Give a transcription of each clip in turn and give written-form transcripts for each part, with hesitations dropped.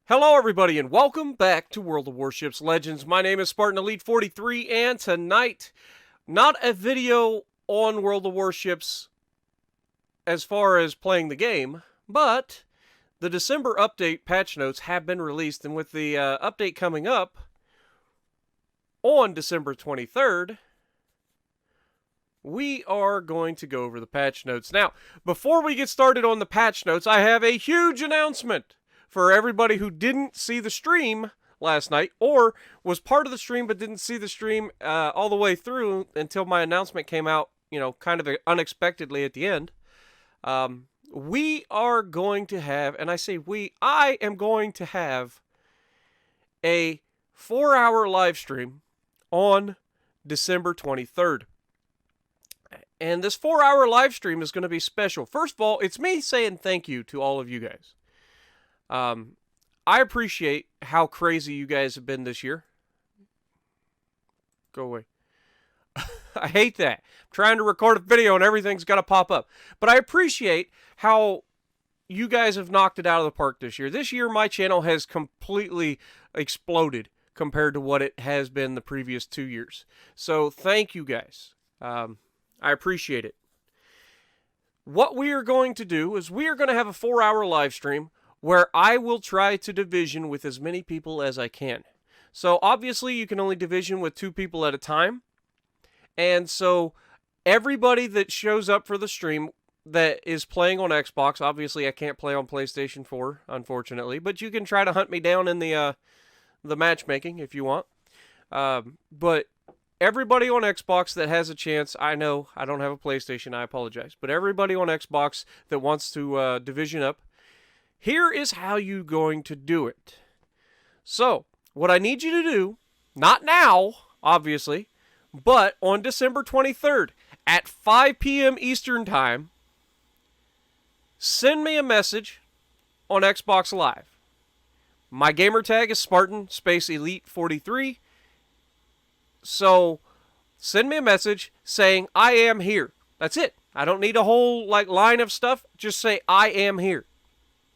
Hello everybody and welcome back to World of Warships Legends. My name is Spartan Elite 43 and tonight, not a video on World of Warships as far as playing the game, but the December update patch notes have been released, and with the update coming up on December 23rd, we are going to go over the patch notes. Now, before we get started on the patch notes, I have a huge announcement for everybody who didn't see the stream last night, or was part of the stream but didn't see the stream all the way through until my announcement came out, kind of unexpectedly at the end. We are going to have, and I say we, I am going to have a 4-hour live stream on December 23rd. And this 4-hour live stream is going to be special. First of all, it's me saying thank you to all of you guys. I appreciate how crazy you guys have been this year. Go away. I hate that. I'm trying to record a video and everything's got to pop up. But I appreciate how you guys have knocked it out of the park this year. This year, my channel has completely exploded compared to what it has been the previous 2 years. So thank you guys. I appreciate it. What we are going to do is we are going to have a 4-hour live stream where I will try to division with as many people as I can. So obviously you can only division with 2 people at a time. And so everybody that shows up for the stream that is playing on Xbox, obviously I can't play on PlayStation 4, unfortunately, but you can try to hunt me down in the matchmaking if you want. But everybody on Xbox that has a chance, I know I don't have a PlayStation, I apologize, but everybody on Xbox that wants to division up, here is how you're going to do it. So, what I need you to do, not now, obviously, but on December 23rd at 5 p.m. Eastern Time, send me a message on Xbox Live. My gamer tag is Spartan Space Elite 43. So, send me a message saying, I am here. That's it. I don't need a whole line of stuff. Just say, I am here.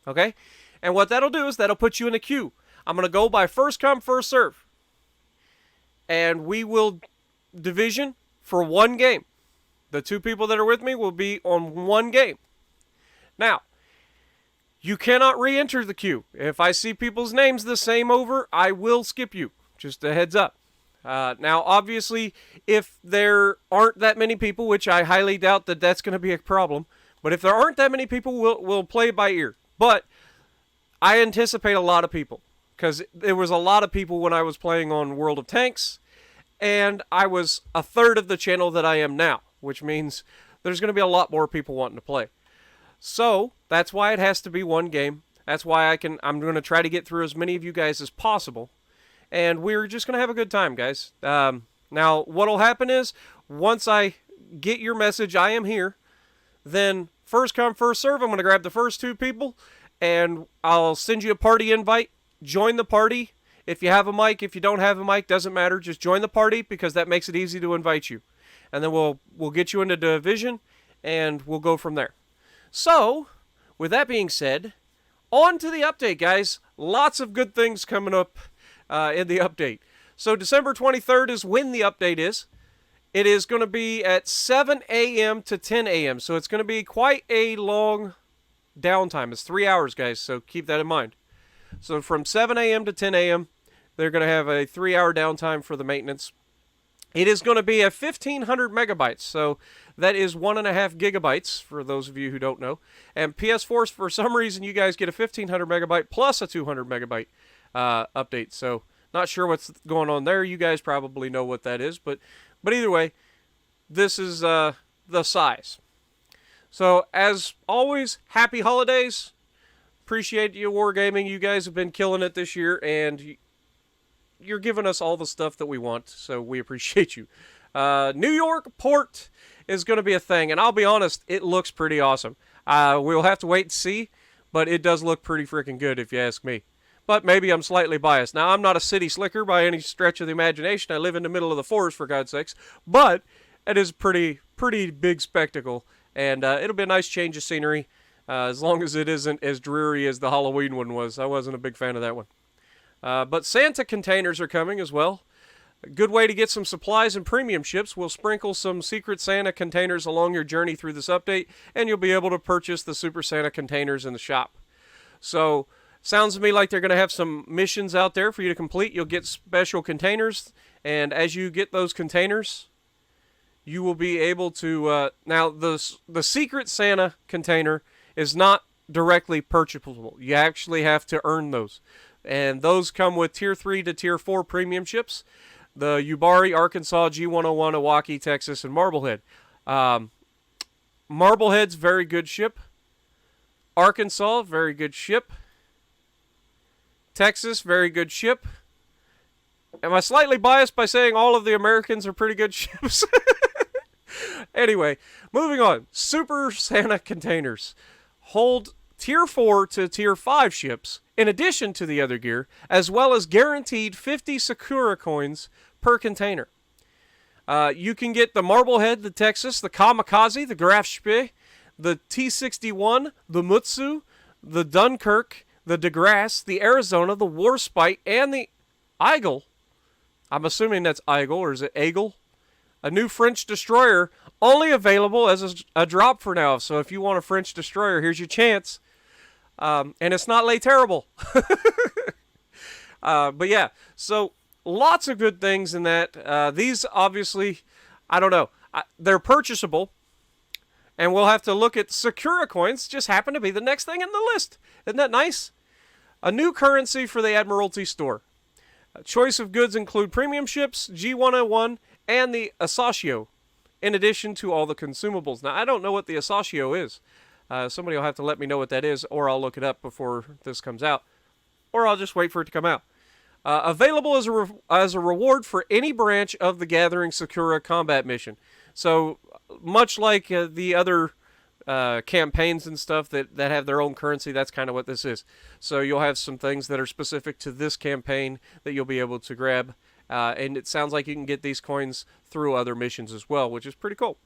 Okay? And what that'll do is that'll put you in a queue. I'm going to go by first come, first serve. And we will division for one game. The 2 people that are with me will be on one game. Now, you cannot re-enter the queue. If I see people's names the same over, I will skip you. Just a heads up. Now, obviously, if there aren't that many people, which I highly doubt that that's going to be a problem, but if there aren't that many people, we'll play by ear. But I anticipate a lot of people, because there was a lot of people when I was playing on World of Tanks, and I was a third of the channel that I am now, which means there's going to be a lot more people wanting to play. So that's why it has to be one game. That's why I'm going to try to get through as many of you guys as possible. And we're just going to have a good time, guys. Now, what'll happen is, once I get your message, I am here, then first come, first serve, I'm going to grab the first 2 people, and I'll send you a party invite. Join the party. If you have a mic, if you don't have a mic, doesn't matter. Just join the party, because that makes it easy to invite you. And then we'll get you into division, and we'll go from there. So, with that being said, on to the update, guys. Lots of good things coming up in the update. So December 23rd is when the update is. It is going to be at 7 a.m. to 10 a.m. So it's going to be quite a long downtime. It's 3 hours, guys, so keep that in mind. So from 7 a.m. to 10 a.m., they're going to have a 3-hour downtime for the maintenance. It is going to be at 1,500 megabytes, so that is 1.5 gigabytes, for those of you who don't know. And PS4s, for some reason, you guys get a 1,500 megabyte plus a 200 megabyte update. So not sure what's going on there. You guys probably know what that is, but either way, this is the size. So as always, happy holidays. Appreciate you, Wargaming. You guys have been killing it this year, and you're giving us all the stuff that we want, so we appreciate you. New York port is going to be a thing, and I'll be honest, it looks pretty awesome. We'll have to wait and see, but it does look pretty freaking good if you ask me. But maybe I'm slightly biased. Now, I'm not a city slicker by any stretch of the imagination. I live in the middle of the forest, for God's sakes. But it is a pretty big spectacle, and it'll be a nice change of scenery. as long as it isn't as dreary as the Halloween one was. I wasn't a big fan of that one. But Santa containers are coming as well. A good way to get some supplies and premium ships. We'll sprinkle some Secret Santa containers along your journey through this update, and you'll be able to purchase the Super Santa containers in the shop. So, sounds to me like they're going to have some missions out there for you to complete. You'll get special containers, and as you get those containers, you will be able to... now, the Secret Santa container is not directly purchasable. You actually have to earn those. And those come with Tier 3 to Tier 4 premium ships. The Yubari, Arkansas, G101, Iwaki, Texas, and Marblehead. Marblehead's very good ship. Arkansas, very good ship. Texas, very good ship. Am I slightly biased by saying all of the Americans are pretty good ships? Anyway, moving on. Super Santa containers hold Tier 4 to Tier 5 ships, in addition to the other gear, as well as guaranteed 50 Sakura coins per container. You can get the Marblehead, the Texas, the Kamikaze, the Graf Spee, the T-61, the Mutsu, the Dunkirk, the DeGrasse, the Arizona, the Warspite, and the Eagle. I'm assuming that's Eagle, or is it Eagle? A new French destroyer, only available as a drop for now. So if you want a French destroyer, here's your chance. And it's not Les Terrible. But yeah, so lots of good things in that. These obviously, I don't know. They're purchasable. And we'll have to look at Sakura coins. Just happen to be the next thing in the list. Isn't that nice? A new currency for the Admiralty store. Choice of goods include premium ships, G101, and the Asashio, in addition to all the consumables. Now, I don't know what the Asashio is. Somebody will have to let me know what that is, or I'll look it up before this comes out. Or I'll just wait for it to come out. Available as a reward for any branch of the Gathering Sakura combat mission. So, much like the other campaigns and stuff that have their own currency, that's kind of what this is. So you'll have some things that are specific to this campaign that you'll be able to grab. And it sounds like you can get these coins through other missions as well, which is pretty cool.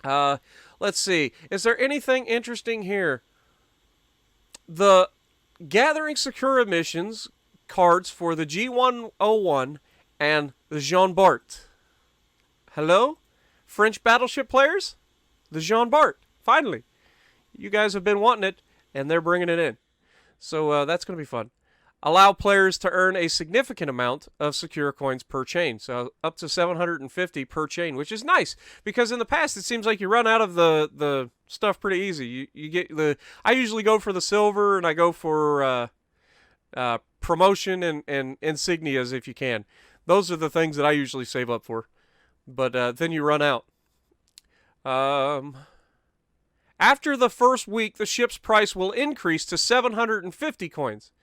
Let's see. Is there anything interesting here? The Gathering Sakura missions cards for the G101 and the Jean Bart. Hello? French battleship players? The Jean Bart. Finally. You guys have been wanting it, and they're bringing it in. So that's going to be fun. Allow players to earn a significant amount of Sakura coins per chain. So up to 750 per chain, which is nice. Because in the past, it seems like you run out of the stuff pretty easy. You get I usually go for the silver, and I go for promotion and insignias if you can. Those are the things that I usually save up for. But then you run out. After the first week, the ship's price will increase to 750 coins.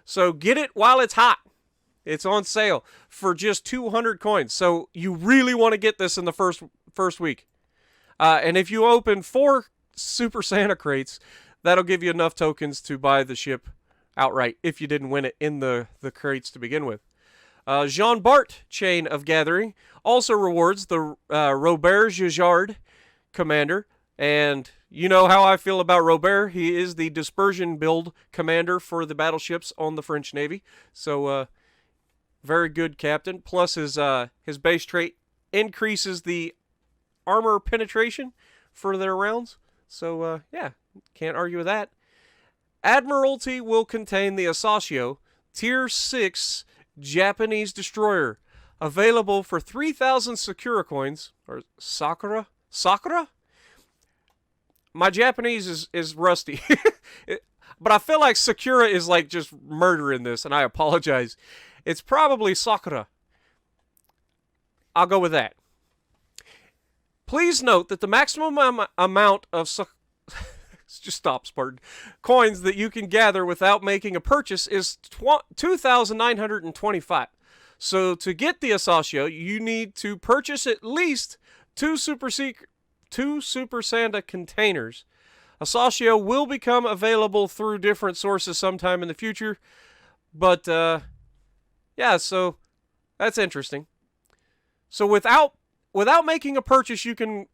So get it while it's hot. It's on sale for just 200 coins. So you really want to get this in the first week. And if you open 4 Super Santa crates, that'll give you enough tokens to buy the ship outright if you didn't win it in the crates to begin with. Jean Bart chain of gathering also rewards the Robert Gigard commander. And you know how I feel about Robert. He is the dispersion build commander for the battleships on the French Navy. So, very good captain. Plus, his base trait increases the armor penetration for their rounds. So, yeah, can't argue with that. Admiralty will contain the Asashio, Tier 6 Japanese destroyer, available for 3,000 Sakura coins, or Sakura? Sakura? My Japanese is rusty. But I feel like Sakura is like just murder in this, and I apologize. It's probably Sakura. I'll go with that. Please note that the maximum amount of just stop, Spartan. Coins that you can gather without making a purchase is 2,925. So to get the Asashio, you need to purchase at least 2 Super Santa containers. Asashio will become available through different sources sometime in the future. But, yeah, so that's interesting. So without without making a purchase, you can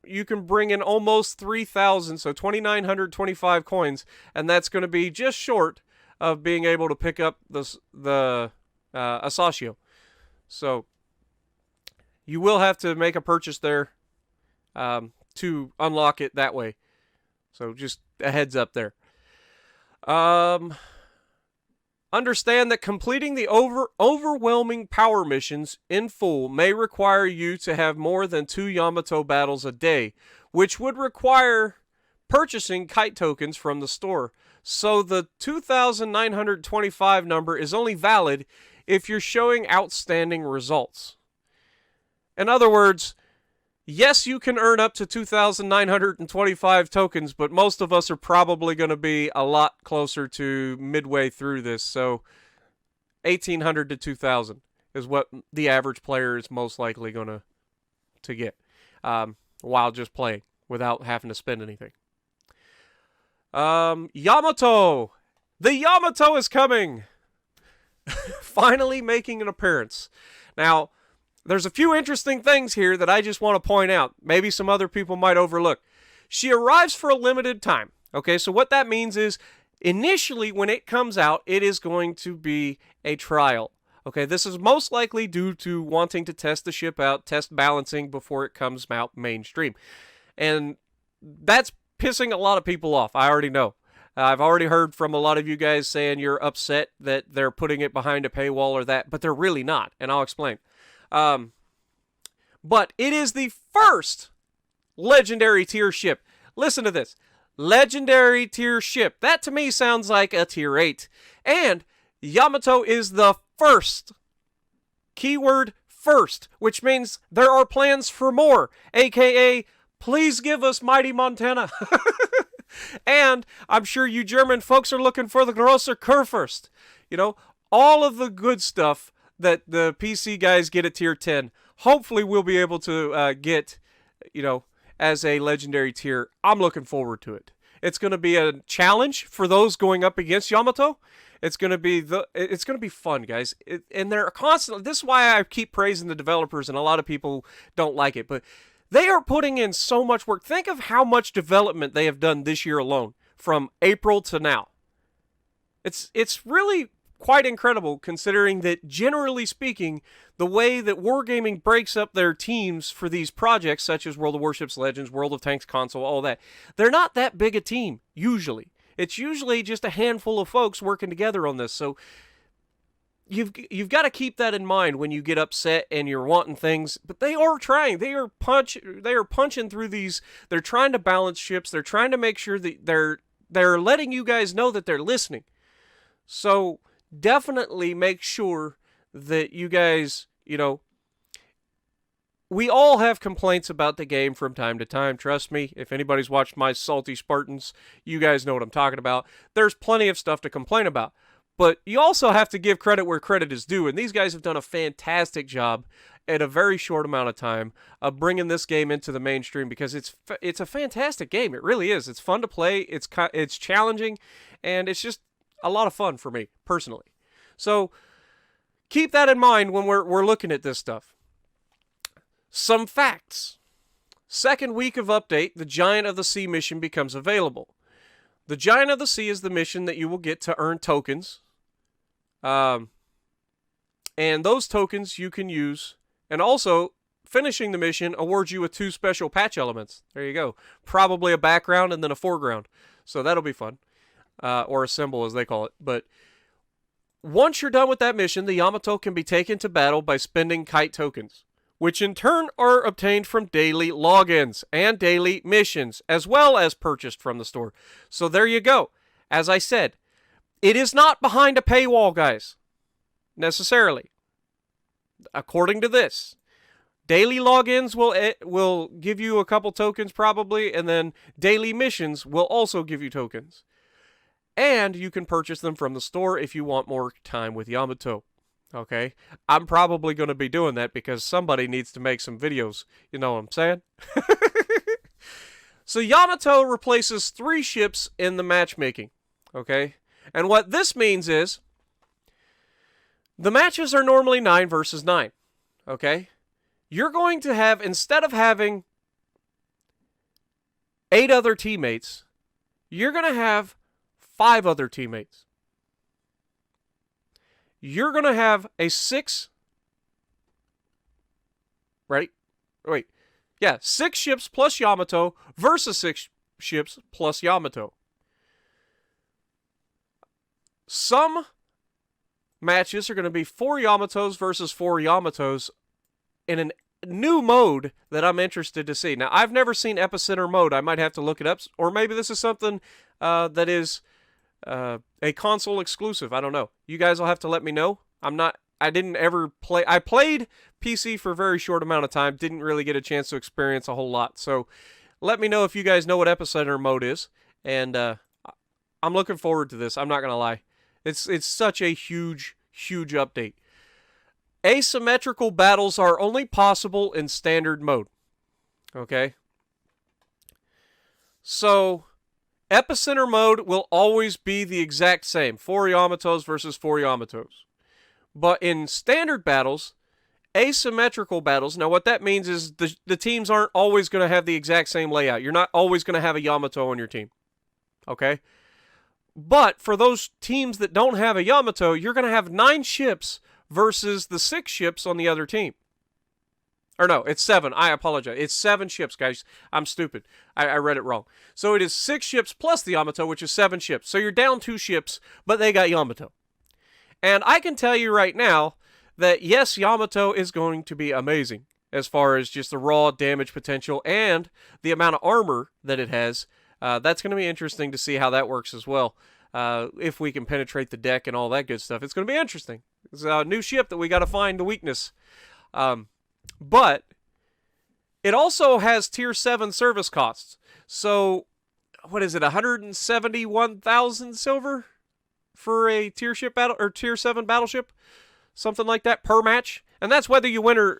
bring in almost 3,000, so 2,925 coins, and that's going to be just short of being able to pick up the Asashio. So you will have to make a purchase there to unlock it that way. So just a heads up there. Understand that completing the overwhelming power missions in full may require you to have more than 2 Yamato battles a day, which would require purchasing kite tokens from the store. So the 2,925 number is only valid if you're showing outstanding results. In other words, yes, you can earn up to 2,925 tokens, but most of us are probably going to be a lot closer to midway through this. So 1,800 to 2,000 is what the average player is most likely going to get while just playing without having to spend anything. Yamato! The Yamato is coming! Finally making an appearance. Now, there's a few interesting things here that I just want to point out. Maybe some other people might overlook. She arrives for a limited time. Okay, so what that means is, initially when it comes out, it is going to be a trial. Okay, this is most likely due to wanting to test the ship out, test balancing before it comes out mainstream. And that's pissing a lot of people off, I already know. I've already heard from a lot of you guys saying you're upset that they're putting it behind a paywall or that, but they're really not, and I'll explain. But it is the first legendary tier ship. Listen to this. Legendary tier ship. That to me sounds like a tier 8. And Yamato is the first. Keyword first, which means there are plans for more. AKA, please give us Mighty Montana. And I'm sure you German folks are looking for the grosser Kurfürst. You know, all of the good stuff that the PC guys get at tier 10, hopefully we'll be able to get, you know, as a legendary tier. I'm looking forward to it. It's going to be a challenge for those going up against Yamato. It's going to be fun, guys. And they're constantly. This is why I keep praising the developers, and a lot of people don't like it, but they are putting in so much work. Think of how much development they have done this year alone, from April to now. It's really quite incredible, considering that, generally speaking, the way that Wargaming breaks up their teams for these projects, such as World of Warships Legends, World of Tanks console, all that, they're not that big a team, usually. It's usually just a handful of folks working together on this, so you've got to keep that in mind when you get upset and you're wanting things. But they are trying. They are punching through these. They're trying to balance ships. They're trying to make sure that they're letting you guys know that they're listening. So definitely make sure that you guys, you know, we all have complaints about the game from time to time. Trust me, if anybody's watched my Salty Spartans, you guys know what I'm talking about. There's plenty of stuff to complain about. But you also have to give credit where credit is due, and these guys have done a fantastic job at a very short amount of time of bringing this game into the mainstream, because it's a fantastic game. It really is. It's fun to play. It's challenging, and it's just a lot of fun for me personally. So keep that in mind when we're looking at this stuff. Some facts. Second week of update, the Giant of the Sea mission becomes available. The Giant of the Sea is the mission that you will get to earn tokens. And those tokens you can use. And also, finishing the mission awards you with 2 special patch elements. There you go. Probably a background and then a foreground. So that'll be fun. Or a symbol, as they call it. But once you're done with that mission, the Yamato can be taken to battle by spending kite tokens, which in turn are obtained from daily logins and daily missions, as well as purchased from the store. So there you go. As I said, it is not behind a paywall, guys, necessarily. According to this, daily logins will give you a couple tokens probably, and then daily missions will also give you tokens. And you can purchase them from the store if you want more time with Yamato. Okay, I'm probably going to be doing that because somebody needs to make some videos. You know what I'm saying? So Yamato replaces 3 ships in the matchmaking. Okay, and what this means is the matches are normally 9 versus 9. Okay, you're going to have, instead of having 8 other teammates, you're going to have 5 other teammates. You're going to have a 6. Ready? Wait. Yeah, 6 ships plus Yamato versus 6 ships plus Yamato. Some matches are going to be 4 Yamatos versus 4 Yamatos in a new mode that I'm interested to see. Now, I've never seen Epicenter mode. I might have to look it up. Or maybe this is something that is a console exclusive. I don't know. You guys will have to let me know. I didn't ever play. I played PC for a very short amount of time. Didn't really get a chance to experience a whole lot. So let me know if you guys know what Epicenter mode is. And I'm looking forward to this. I'm not going to lie. It's such a huge, huge update. Asymmetrical battles are only possible in standard mode. Okay? So, Epicenter mode will always be the exact same. 4 Yamatos versus 4 Yamatos. But in standard battles, asymmetrical battles, now what that means is the teams aren't always going to have the exact same layout. You're not always going to have a Yamato on your team. Okay? But for those teams that don't have a Yamato, you're going to have 9 ships versus the 6 ships on the other team. Or no, it's 7. I apologize. It's 7 ships, guys. I'm stupid. I read it wrong. So it is 6 ships plus the Yamato, which is 7 ships. So you're down 2 ships, but they got Yamato. And I can tell you right now that, yes, Yamato is going to be amazing as far as just the raw damage potential and the amount of armor that it has. That's going to be interesting to see how that works as well. If we can penetrate the deck and all that good stuff. It's going to be interesting. It's a new ship that we got to find the weakness. But it also has tier 7 service costs. So, what is it, 171,000 silver for a tier ship battle or tier 7 battleship? Something like that per match. And that's whether you win or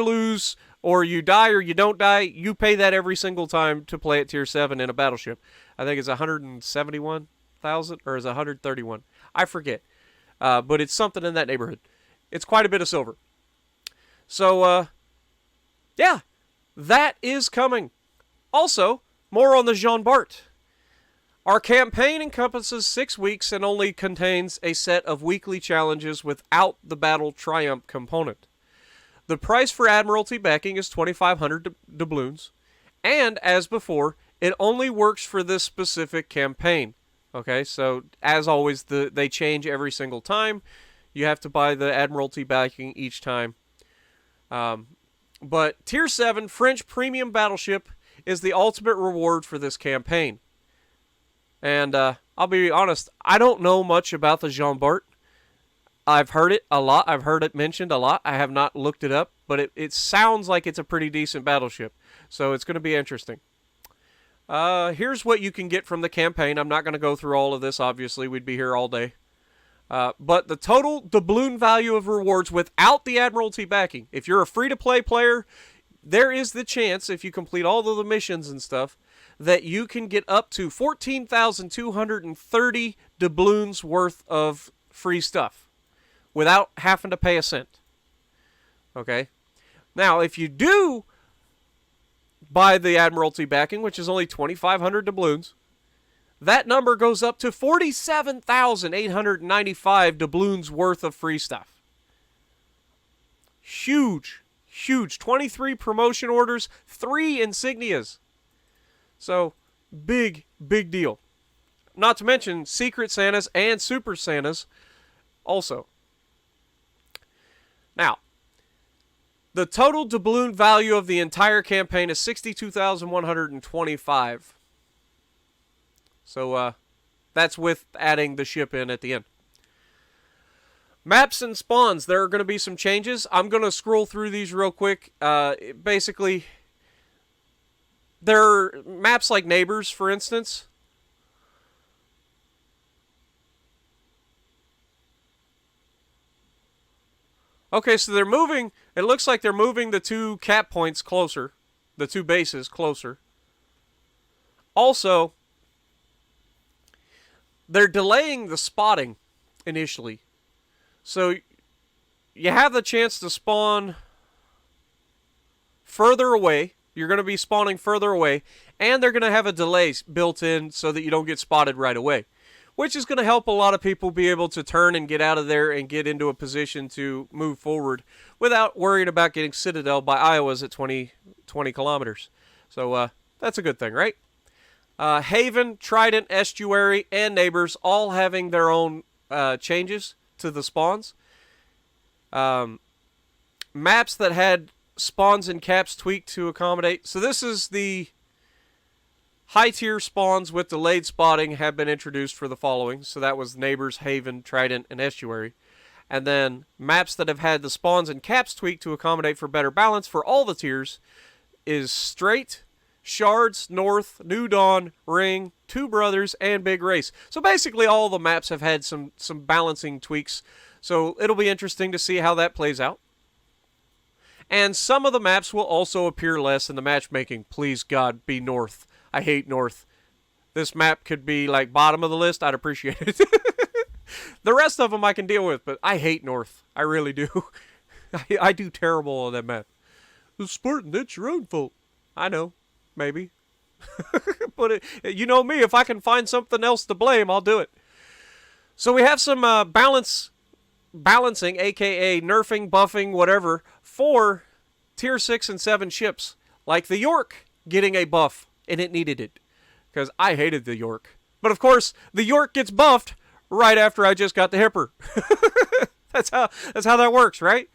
lose, or you die or you don't die. You pay that every single time to play at tier 7 in a battleship. I think it's 171,000 or is it 131? I forget. But it's something in that neighborhood. It's quite a bit of silver. So, yeah, that is coming. Also, more on the Jean Bart. Our campaign encompasses 6 weeks and only contains a set of weekly challenges without the Battle Triumph component. The price for Admiralty backing is 2,500 doubloons, and as before, it only works for this specific campaign. Okay, so as always, they change every single time. You have to buy the Admiralty backing each time. But Tier 7 French Premium Battleship is the ultimate reward for this campaign. And I'll be honest, I don't know much about the Jean Bart. I've heard it a lot. I've heard it mentioned a lot. I have not looked it up, but it sounds like it's a pretty decent battleship. So it's going to be interesting. Here's what you can get from the campaign. I'm not going to go through all of this, obviously. We'd be here all day. But the total doubloon value of rewards without the Admiralty backing. If you're a free-to-play player, there is the chance, if you complete all of the missions and stuff, that you can get up to 14,230 doubloons worth of free stuff without having to pay a cent. Okay? Now, if you do buy the Admiralty backing, which is only 2,500 doubloons, that number goes up to 47,895 doubloons worth of free stuff. Huge, huge. 23 promotion orders, 3 insignias. So, big, big deal. Not to mention Secret Santas and Super Santas also. Now, the total doubloon value of the entire campaign is 62,125. So, that's with adding the ship in at the end. Maps and spawns, there are going to be some changes. I'm going to scroll through these real quick. Basically, there are maps like Neighbors, for instance. Okay, so they're moving. It looks like they're moving the 2 cap points closer. The 2 bases closer. Also, they're delaying the spotting initially. So, you have the chance to spawn further away. You're going to be spawning further away, and they're going to have a delay built in so that you don't get spotted right away, which is going to help a lot of people be able to turn and get out of there and get into a position to move forward without worrying about getting Citadel by Iowa's at 20 kilometers. So that's a good thing, right? Haven, Trident, Estuary, and Neighbors all having their own changes to the spawns. Maps that had spawns and caps tweaked to accommodate. So this is the high tier spawns with delayed spotting have been introduced for the following. So that was Neighbors, Haven, Trident, and Estuary. And then maps that have had the spawns and caps tweaked to accommodate for better balance for all the tiers is Strait, Shards, North, New Dawn, Ring, Two Brothers, and Big Race. So basically all the maps have had some balancing tweaks. So it'll be interesting to see how that plays out. And some of the maps will also appear less in the matchmaking. Please, God, be North. I hate North. This map could be like bottom of the list. I'd appreciate it. The rest of them I can deal with, but I hate North. I really do. I do terrible on that map. Spartan, that's your own fault. I know. Maybe. But you know me. If I can find something else to blame, I'll do it. So we have some balancing, a.k.a. nerfing, buffing, whatever, for Tier 6 and 7 ships. Like the York getting a buff, and it needed it. Because I hated the York. But of course, the York gets buffed right after I just got the Hipper. That's how that works, right?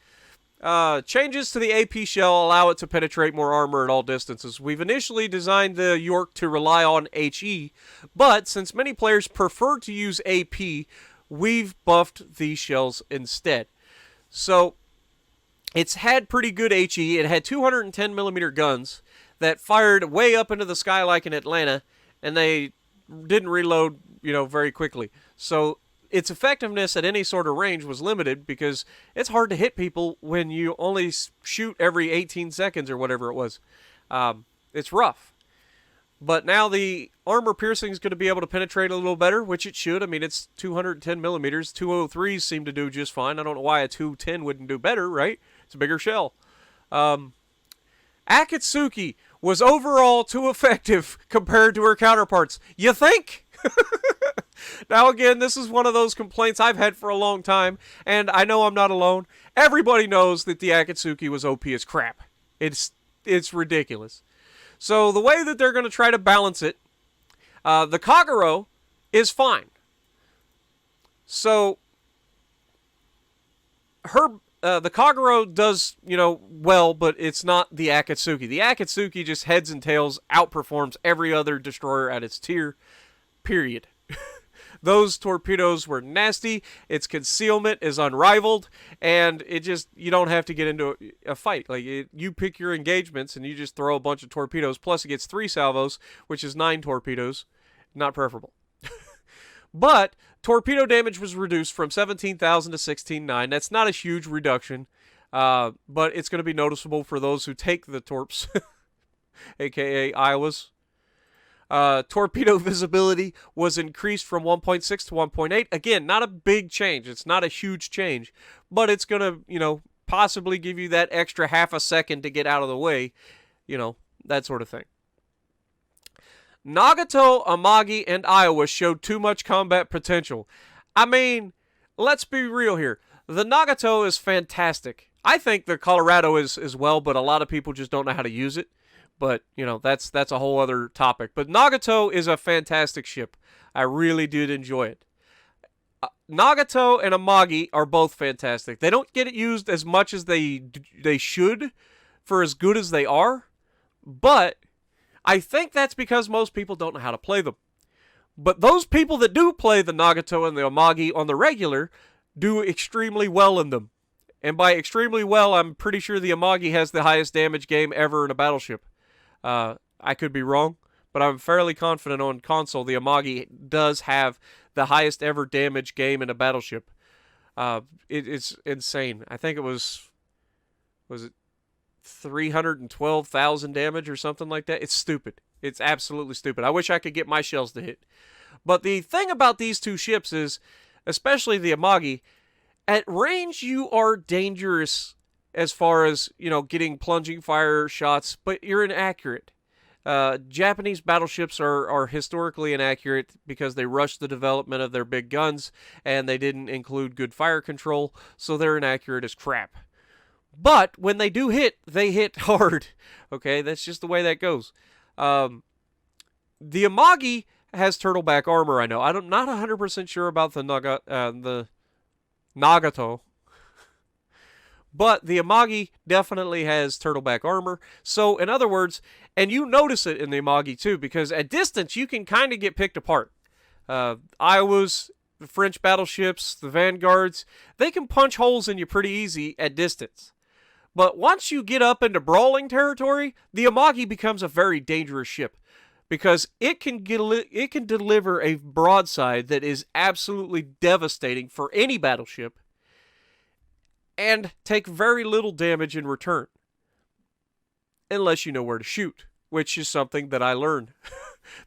Changes to the AP shell allow it to penetrate more armor at all distances. We've initially designed the York to rely on HE, but since many players prefer to use AP, we've buffed these shells instead. So it's had pretty good HE. It had 210mm guns that fired way up into the sky like in Atlanta, and they didn't reload, very quickly. So its effectiveness at any sort of range was limited because it's hard to hit people when you only shoot every 18 seconds or whatever it was. It's rough. But now the armor piercing is going to be able to penetrate a little better, which it should. I mean, it's 210mm. 203s seem to do just fine. I don't know why a 210 wouldn't do better, right? It's a bigger shell. Akatsuki was overall too effective compared to her counterparts. You think? Now, again, this is one of those complaints I've had for a long time, and I know I'm not alone. Everybody knows that the Akatsuki was OP as crap. It's ridiculous. So the way that they're going to try to balance it, the Kagero is fine. So the Kagero does, well, but it's not the Akatsuki. The Akatsuki just heads and tails outperforms every other destroyer at its tier, period. Those torpedoes were nasty. Its concealment is unrivaled, and you don't have to get into a fight. Like, you pick your engagements, and you just throw a bunch of torpedoes. Plus, it gets 3 salvos, which is 9 torpedoes. Not preferable. But torpedo damage was reduced from 17,000 to 16,900. That's not a huge reduction, but it's going to be noticeable for those who take the torps, a.k.a. Iowas. Torpedo visibility was increased from 1.6 to 1.8. Again, not a big change. It's not a huge change, but it's going to, possibly give you that extra half a second to get out of the way, that sort of thing. Nagato, Amagi, and Iowa showed too much combat potential. I mean, let's be real here. The Nagato is fantastic. I think the Colorado is as well, but a lot of people just don't know how to use it. But, that's a whole other topic. But Nagato is a fantastic ship. I really did enjoy it. Nagato and Amagi are both fantastic. They don't get it used as much as they should for as good as they are. But I think that's because most people don't know how to play them. But those people that do play the Nagato and the Amagi on the regular do extremely well in them. And by extremely well, I'm pretty sure the Amagi has the highest damage game ever in a battleship. I could be wrong, but I'm fairly confident on console the Amagi does have the highest ever damage game in a battleship. It's insane. I think it was it 312,000 damage or something like that? It's stupid. It's absolutely stupid. I wish I could get my shells to hit. But the thing about these two ships is, especially the Amagi, at range you are dangerous as far as, getting plunging fire shots, but you're inaccurate. Japanese battleships are historically inaccurate because they rushed the development of their big guns and they didn't include good fire control, so they're inaccurate as crap. But when they do hit, they hit hard. Okay, that's just the way that goes. The Amagi has turtleback armor, I know. I'm not 100% sure about the Nagato. But the Amagi definitely has turtleback armor. So, in other words, and you notice it in the Amagi too, because at distance you can kind of get picked apart. Iowas, the French battleships, the Vanguards, they can punch holes in you pretty easy at distance. But once you get up into brawling territory, the Amagi becomes a very dangerous ship. Because it can deliver a broadside that is absolutely devastating for any battleship and take very little damage in return. Unless you know where to shoot, which is something that I learned.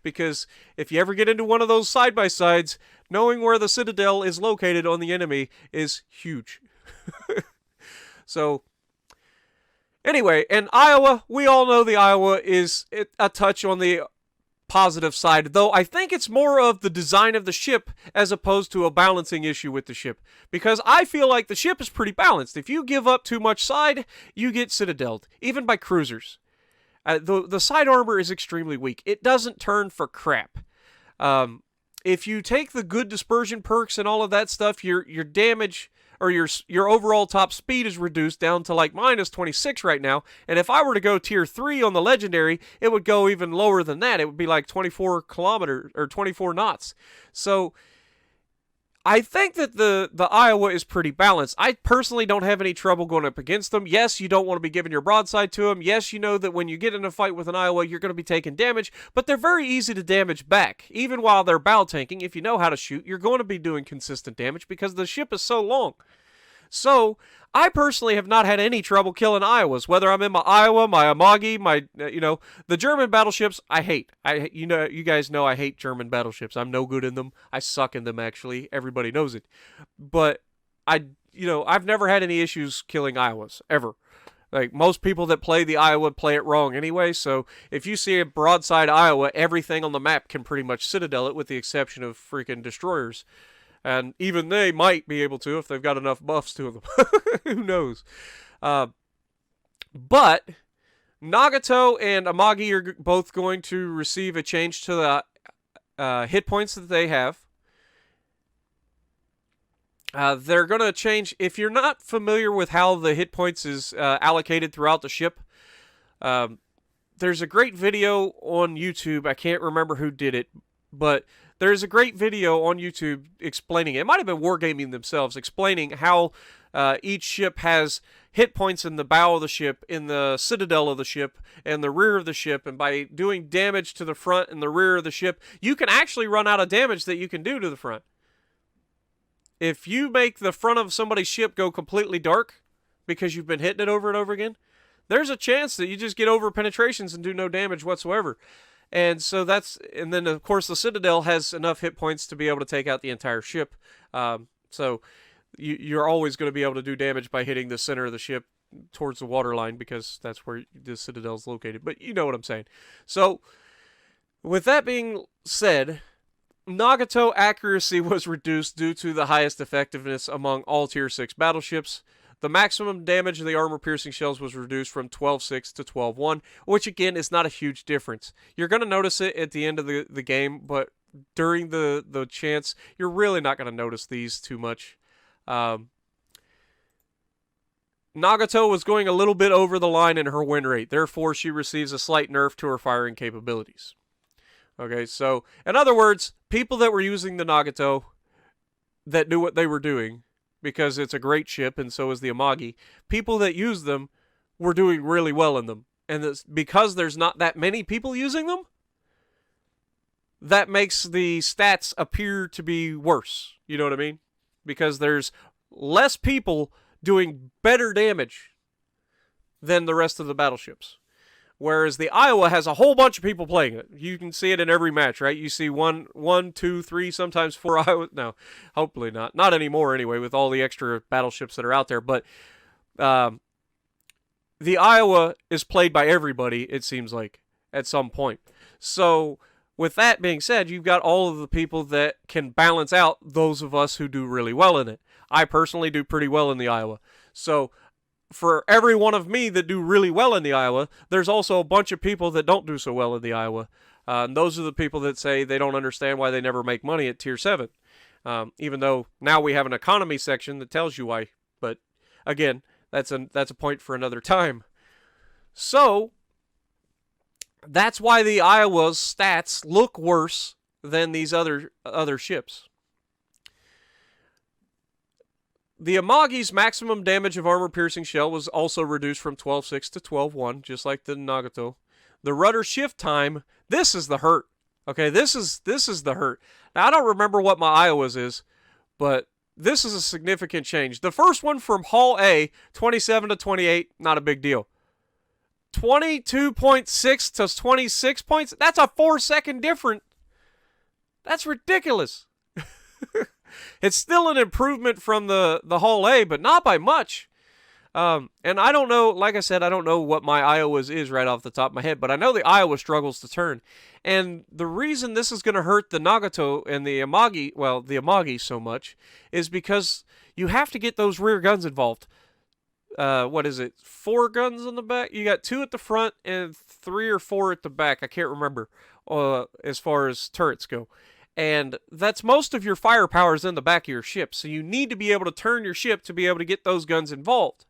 Because if you ever get into one of those side-by-sides, knowing where the citadel is located on the enemy is huge. So, anyway, and Iowa, we all know the Iowa is a touch on the positive side, though I think it's more of the design of the ship as opposed to a balancing issue with the ship, because I feel like the ship is pretty balanced. If you give up too much side, you get citadeled, even by cruisers. The side armor is extremely weak. It doesn't turn for crap. If you take the good dispersion perks and all of that stuff, your damage or your overall top speed is reduced down to like minus 26 right now. And if I were to go tier 3 on the legendary, it would go even lower than that. It would be like 24 kilometers or 24 knots. So I think that the Iowa is pretty balanced. I personally don't have any trouble going up against them. Yes, you don't want to be giving your broadside to them. Yes, you know that when you get in a fight with an Iowa, you're going to be taking damage, but they're very easy to damage back. Even while they're bow tanking, if you know how to shoot, you're going to be doing consistent damage because the ship is so long. So, I personally have not had any trouble killing Iowas, whether I'm in my Iowa, my Amagi, the German battleships, I hate. You guys know I hate German battleships. I'm no good in them. I suck in them, actually. Everybody knows it. But, I've never had any issues killing Iowas, ever. Like, most people that play the Iowa play it wrong anyway, so if you see a broadside Iowa, everything on the map can pretty much citadel it with the exception of freaking destroyers. And even they might be able to if they've got enough buffs to them. Who knows? But Nagato and Amagi are both going to receive a change to the hit points that they have. They're going to change. If you're not familiar with how the hit points is allocated throughout the ship, there's a great video on YouTube. I can't remember who did it, but there's a great video on YouTube explaining it. It might have been Wargaming themselves, explaining how each ship has hit points in the bow of the ship, in the citadel of the ship, and the rear of the ship. And by doing damage to the front and the rear of the ship, you can actually run out of damage that you can do to the front. If you make the front of somebody's ship go completely dark because you've been hitting it over and over again, there's a chance that you just get over penetrations and do no damage whatsoever. And so and then of course the Citadel has enough hit points to be able to take out the entire ship. So you're always going to be able to do damage by hitting the center of the ship towards the waterline because that's where the Citadel is located. But you know what I'm saying. So with that being said, Nagato accuracy was reduced due to the highest effectiveness among all Tier 6 battleships. The maximum damage of the armor-piercing shells was reduced from 12.6 to 12.1, which again is not a huge difference. You're going to notice it at the end of the game, but during the chance, you're really not going to notice these too much. Nagato was going a little bit over the line in her win rate, therefore she receives a slight nerf to her firing capabilities. Okay, so in other words, people that were using the Nagato that knew what they were doing, because it's a great ship and so is the Amagi, people that use them were doing really well in them. And because there's not that many people using them, that makes the stats appear to be worse. You know what I mean? Because there's less people doing better damage than the rest of the battleships. Whereas the Iowa has a whole bunch of people playing it. You can see it in every match, right? You see one, two, three, sometimes four Iowa. No, hopefully not. Not anymore anyway, with all the extra battleships that are out there. But the Iowa is played by everybody, it seems like, at some point. So, with that being said, you've got all of the people that can balance out those of us who do really well in it. I personally do pretty well in the Iowa. So, for every one of me that do really well in the Iowa, there's also a bunch of people that don't do so well in the Iowa. And those are the people that say they don't understand why they never make money at Tier 7. Even though now we have an economy section that tells you why. But, again, that's a point for another time. So, that's why the Iowa's stats look worse than these other ships. The Amagi's maximum damage of armor-piercing shell was also reduced from 12.6 to 12.1, just like the Nagato. The rudder shift time, this is the hurt. Okay, this is the hurt. Now, I don't remember what my Iowa's is, but this is a significant change. The first one from Hull A, 27 to 28, not a big deal. 22.6 to 26 points, that's a 4-second difference. That's ridiculous. It's still an improvement from the Hull A, but not by much. And I don't know, like I said, I don't know what my Iowa's is right off the top of my head, but I know the Iowa struggles to turn. And the reason this is going to hurt the Nagato and the Amagi, well, the Amagi so much, is because you have to get those rear guns involved. What is it? 4 guns on the back? You got 2 at the front and 3 or 4 at the back. I can't remember as far as turrets go. And that's most of your firepower is in the back of your ship. So you need to be able to turn your ship to be able to get those guns involved.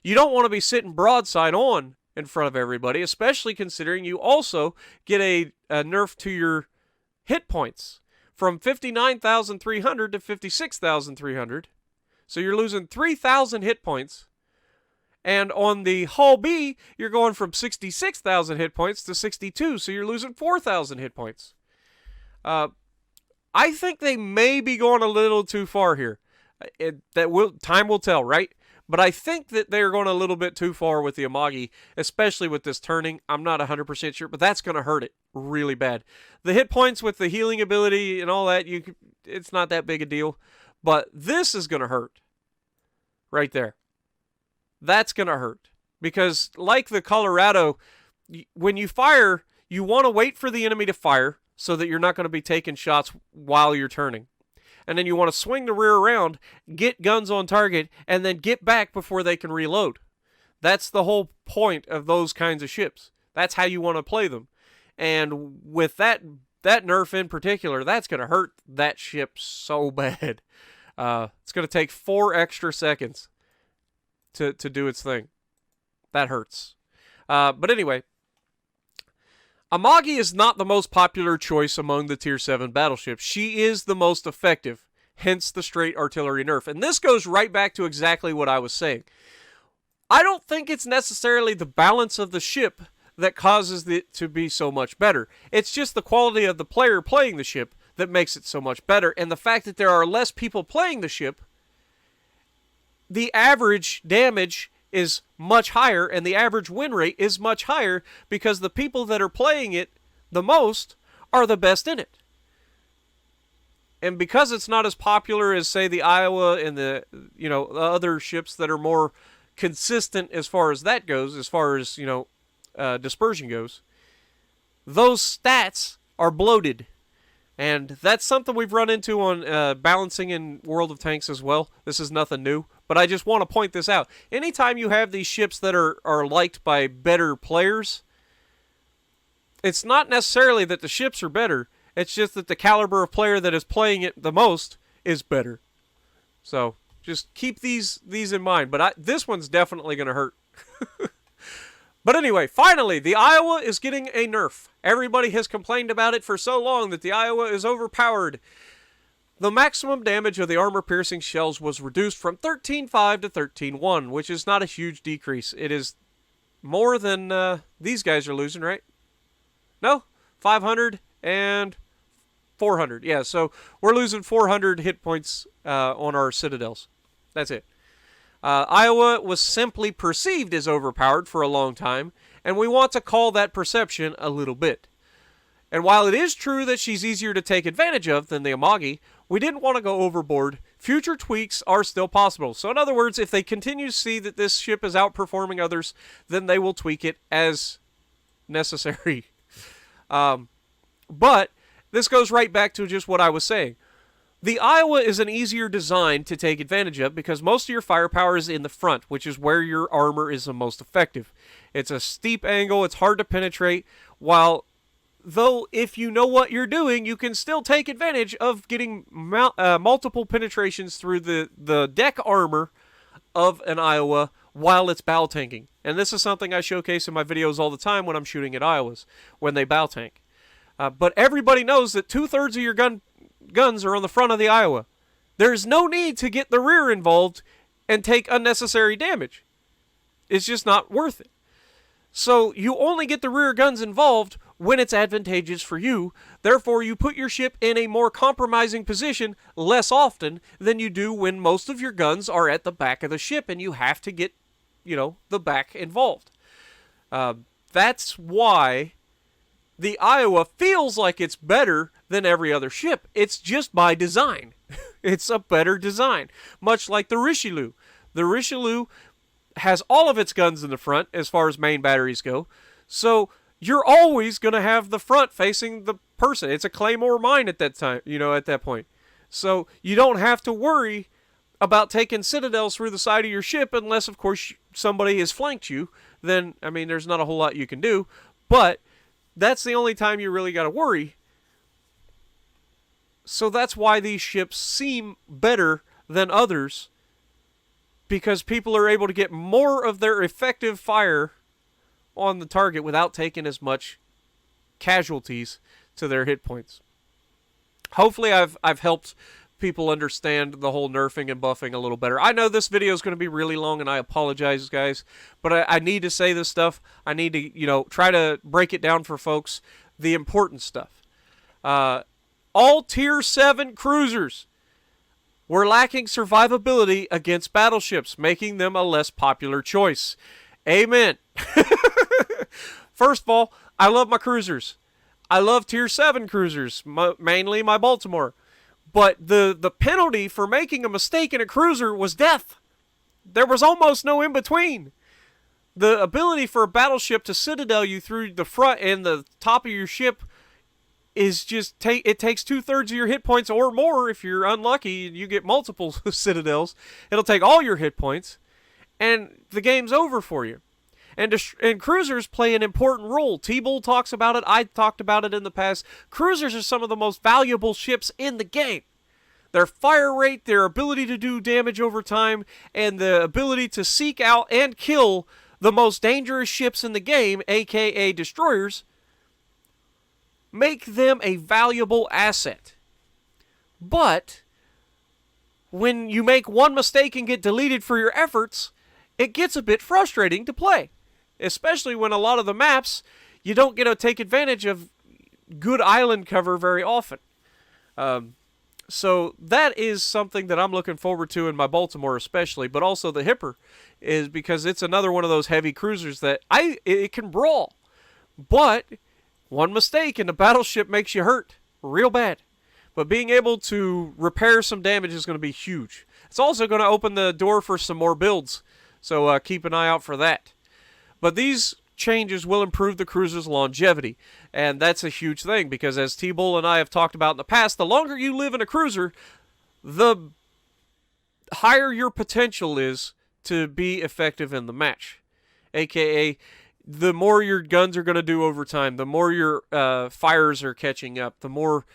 You don't want to be sitting broadside on in front of everybody, especially considering you also get a nerf to your hit points from 59,300 to 56,300. So you're losing 3,000 hit points. And on the Hull B, you're going from 66,000 hit points to 62, so you're losing 4,000 hit points. I think they may be going a little too far here. Time will tell, right? But I think that they're going a little bit too far with the Amagi, especially with this turning. I'm not 100% sure, but that's going to hurt it really bad. The hit points with the healing ability and all that, it's not that big a deal. But this is going to hurt right there. That's going to hurt. Because like the Colorado, when you fire, you want to wait for the enemy to fire so that you're not going to be taking shots while you're turning. And then you want to swing the rear around, get guns on target, and then get back before they can reload. That's the whole point of those kinds of ships. That's how you want to play them. And with that nerf in particular, that's going to hurt that ship so bad. It's going to take 4 extra seconds to do its thing. That hurts. But anyway, Amagi is not the most popular choice among the Tier 7 battleships. She is the most effective, hence the straight artillery nerf. And this goes right back to exactly what I was saying. I don't think it's necessarily the balance of the ship that causes it to be so much better. It's just the quality of the player playing the ship that makes it so much better. And the fact that there are less people playing the ship, the average damage is much higher and the average win rate is much higher because the people that are playing it the most are the best in it. And because it's not as popular as, say, the Iowa and the other ships that are more consistent as far as that goes, as far as, dispersion goes, those stats are bloated. And that's something we've run into on balancing in World of Tanks as well. This is nothing new. But I just want to point this out. Anytime you have these ships that are liked by better players, it's not necessarily that the ships are better. It's just that the caliber of player that is playing it the most is better. So just keep these in mind. But this one's definitely going to hurt. But anyway, finally, the Iowa is getting a nerf. Everybody has complained about it for so long that the Iowa is overpowered. The maximum damage of the armor-piercing shells was reduced from 13.5 to 13.1, which is not a huge decrease. It is more than these guys are losing, right? No? 500 and 400. Yeah, so we're losing 400 hit points on our citadels. That's it. Iowa was simply perceived as overpowered for a long time, and we want to call that perception a little bit. And while it is true that she's easier to take advantage of than the Amagi, we didn't want to go overboard future tweaks are still possible. So in other words, if they continue to see that this ship is outperforming others, then they will tweak it as necessary. But this goes right back to just what I was saying. The Iowa is an easier design to take advantage of because most of your firepower is in the front, which is where your armor is the most effective. It's a steep angle, it's hard to penetrate, though if you know what you're doing, you can still take advantage of getting multiple penetrations through the deck armor of an Iowa while it's bow tanking. And this is something I showcase in my videos all the time when I'm shooting at Iowas, when they bow tank. But everybody knows that 2/3 of your guns are on the front of the Iowa. There's no need to get the rear involved and take unnecessary damage. It's just not worth it. So you only get the rear guns involved when it's advantageous for you. Therefore, you put your ship in a more compromising position less often than you do when most of your guns are at the back of the ship and you have to get, the back involved. That's why the Iowa feels like it's better than every other ship. It's just by design. It's a better design. Much like the Richelieu. The Richelieu has all of its guns in the front as far as main batteries go. So you're always going to have the front facing the person. It's a Claymore mine at that time, at that point. So you don't have to worry about taking citadels through the side of your ship unless, of course, somebody has flanked you. Then, there's not a whole lot you can do. But that's the only time you really got to worry. So that's why these ships seem better than others, because people are able to get more of their effective fire on the target without taking as much casualties to their hit points. Hopefully I've helped people understand the whole nerfing and buffing a little better. I know this video is going to be really long, and I apologize, guys, but I need to say this stuff. I need to, try to break it down for folks, the important stuff. All Tier 7 cruisers were lacking survivability against battleships, making them a less popular choice. Amen. First of all, I love my cruisers. I love Tier 7 cruisers, mainly my Baltimore. But the penalty for making a mistake in a cruiser was death. There was almost no in-between. The ability for a battleship to citadel you through the front and the top of your ship is just, it takes 2/3 of your hit points or more if you're unlucky and you get multiple citadels. It'll take all your hit points, and the game's over for you. And cruisers play an important role. T-Bull talks about it. I talked about it in the past. Cruisers are some of the most valuable ships in the game. Their fire rate, their ability to do damage over time, and the ability to seek out and kill the most dangerous ships in the game, aka destroyers, make them a valuable asset. But when you make one mistake and get deleted for your efforts, it gets a bit frustrating to play. Especially when a lot of the maps, you don't get to take advantage of good island cover very often. So that is something that I'm looking forward to in my Baltimore especially, but also the Hipper, is because it's another one of those heavy cruisers that it can brawl. But one mistake and the battleship makes you hurt real bad. But being able to repair some damage is going to be huge. It's also going to open the door for some more builds, so keep an eye out for that. But these changes will improve the cruiser's longevity, and that's a huge thing because, as T-Bull and I have talked about in the past, the longer you live in a cruiser, the higher your potential is to be effective in the match. AKA, the more your guns are going to do over time, the more your fires are catching up, the more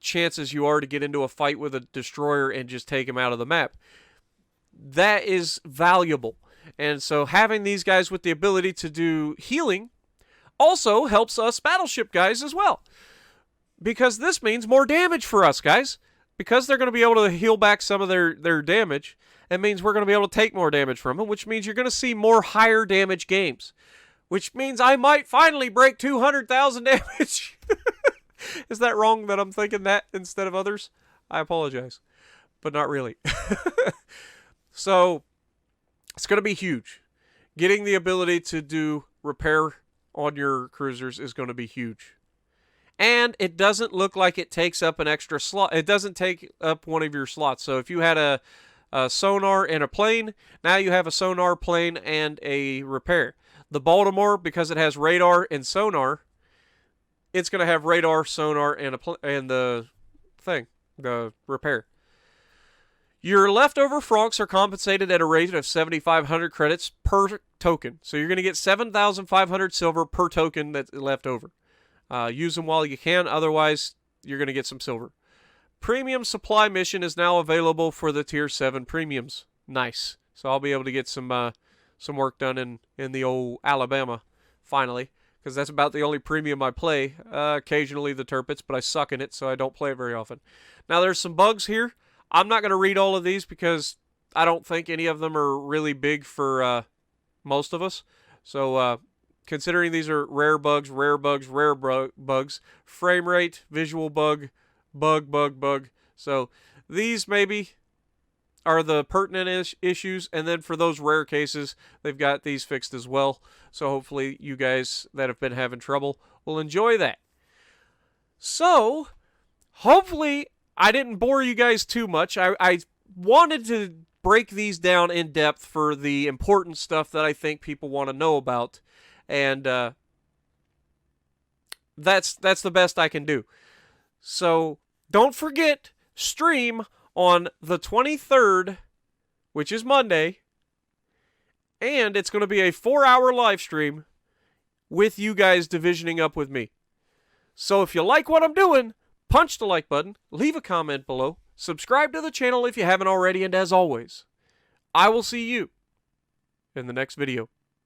chances you are to get into a fight with a destroyer and just take him out of the map. That is valuable. And so having these guys with the ability to do healing also helps us battleship guys as well. Because this means more damage for us, guys. Because they're going to be able to heal back some of their damage, it means we're going to be able to take more damage from them, which means you're going to see more higher damage games. Which means I might finally break 200,000 damage. Is that wrong that I'm thinking that instead of others? I apologize. But not really. So it's going to be huge. Getting the ability to do repair on your cruisers is going to be huge. And it doesn't look like it takes up an extra slot. It doesn't take up one of your slots. So if you had a sonar and a plane, now you have a sonar, plane, and a repair. The Baltimore, because it has radar and sonar, it's going to have radar, sonar, and the repair. Your leftover francs are compensated at a rate of 7,500 credits per token. So you're going to get 7,500 silver per token that's left over. Use them while you can, otherwise you're going to get some silver. Premium supply mission is now available for the Tier 7 premiums. Nice. So I'll be able to get some work done in the old Alabama, finally. Because that's about the only premium I play. Occasionally the Turpits, but I suck in it, so I don't play it very often. Now there's some bugs here. I'm not going to read all of these because I don't think any of them are really big for most of us. So considering these are rare bugs, frame rate, visual bug. So these maybe are the pertinent issues, and then for those rare cases, they've got these fixed as well. So hopefully you guys that have been having trouble will enjoy that. So hopefully I didn't bore you guys too much. I wanted to break these down in depth for the important stuff that I think people want to know about, and that's the best I can do. So don't forget, stream on the 23rd, which is Monday, and it's going to be a 4-hour live stream with you guys divisioning up with me. So if you like what I'm doing, punch the like button, leave a comment below, subscribe to the channel if you haven't already, and as always, I will see you in the next video.